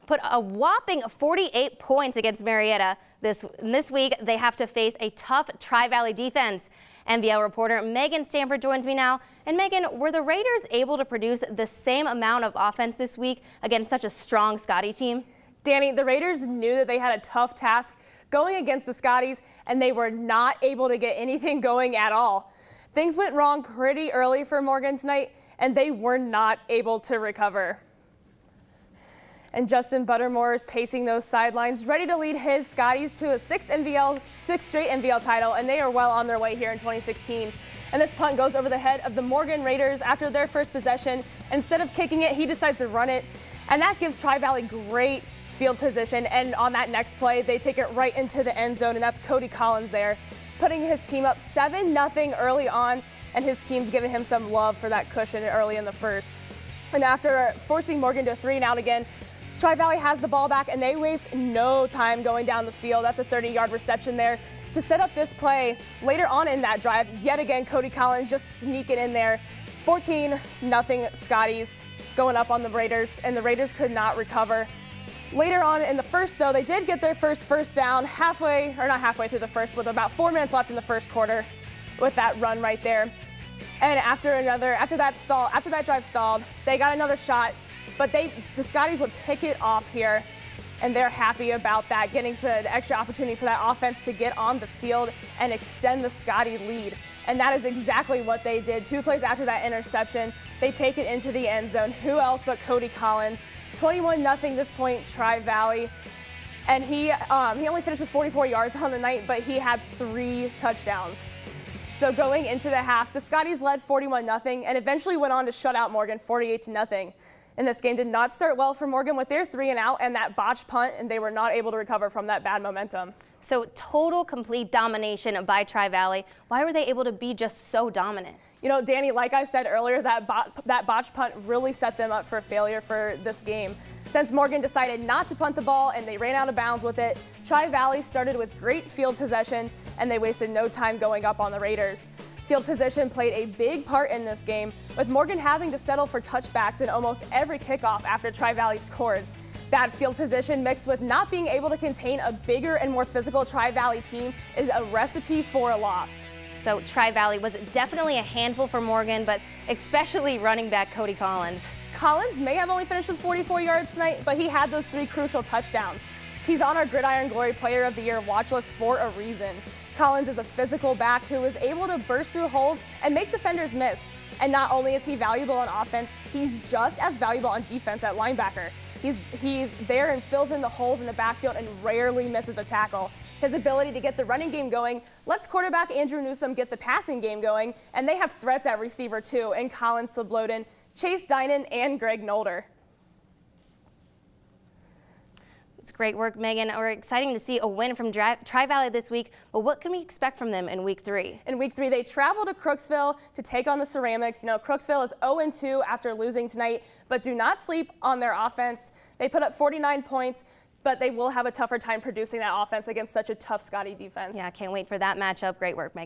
put a whopping 48 points against Marietta. This week, they have to face a tough Tri-Valley defense. NVL reporter Megan Stanford joins me now. And Megan, were the Raiders able to produce the same amount of offense this week against such a strong Scotty team? Danny, the Raiders knew that they had a tough task going against the Scotties, and they were not able to get anything going at all. Things went wrong pretty early for Morgan tonight, and they were not able to recover. And Justin Buttermore is pacing those sidelines, ready to lead his Scotties to a sixth straight NVL title, and they are well on their way here in 2016. And this punt goes over the head of the Morgan Raiders after their first possession. Instead of kicking it, he decides to run it, and that gives Tri-Valley great field position. And on that next play, they take it right into the end zone, and that's Cody Collins there, putting his team up 7-0 early on, and his team's giving him some love for that cushion early in the first. And after forcing Morgan to a 3-and-out again, Tri-Valley has the ball back, and they waste no time going down the field. That's a 30-yard reception there to set up this play. Later on in that drive, yet again, Cody Collins just sneaking in there. 14-0 Scotties going up on the Raiders, and the Raiders could not recover. Later on in the first, though, they did get their first down not halfway through the first, with about 4 minutes left in the first quarter with that run right there. And after that drive stalled, they got another shot. But the Scotties would pick it off here, and they're happy about that, getting an extra opportunity for that offense to get on the field and extend the Scotty lead. And that is exactly what they did. 2 plays after that interception, they take it into the end zone. Who else but Cody Collins? 21-0 this point, Tri-Valley. And he only finished with 44 yards on the night, but he had 3 touchdowns. So going into the half, the Scotties led 41-0 and eventually went on to shut out Morgan 48-0. And this game did not start well for Morgan with their 3-and-out and that botched punt, and they were not able to recover from that bad momentum. So total complete domination by Tri-Valley. Why were they able to be just so dominant? You know, Danny, like I said earlier, that botched punt really set them up for failure for this game. Since Morgan decided not to punt the ball and they ran out of bounds with it, Tri-Valley started with great field possession, and they wasted no time going up on the Raiders. Field position played a big part in this game, with Morgan having to settle for touchbacks in almost every kickoff after Tri-Valley scored. Bad field position mixed with not being able to contain a bigger and more physical Tri-Valley team is a recipe for a loss. So Tri-Valley was definitely a handful for Morgan, but especially running back Cody Collins. Collins may have only finished with 44 yards tonight, but he had those 3 crucial touchdowns. He's on our Gridiron Glory Player of the Year watch list for a reason. Collins is a physical back who is able to burst through holes and make defenders miss. And not only is he valuable on offense, he's just as valuable on defense at linebacker. He's there and fills in the holes in the backfield and rarely misses a tackle. His ability to get the running game going lets quarterback Andrew Newsom get the passing game going, and they have threats at receiver too in Colin Subloden, Chase Dinan, and Greg Nolder. It's great work, Megan. We're exciting to see a win from Tri-Valley this week, but what can we expect from them in week 3? In week 3, they travel to Crooksville to take on the Ceramics. You know, Crooksville is 0-2 after losing tonight, but do not sleep on their offense. They put up 49 points, but they will have a tougher time producing that offense against such a tough Scotty defense. Yeah, can't wait for that matchup. Great work, Megan.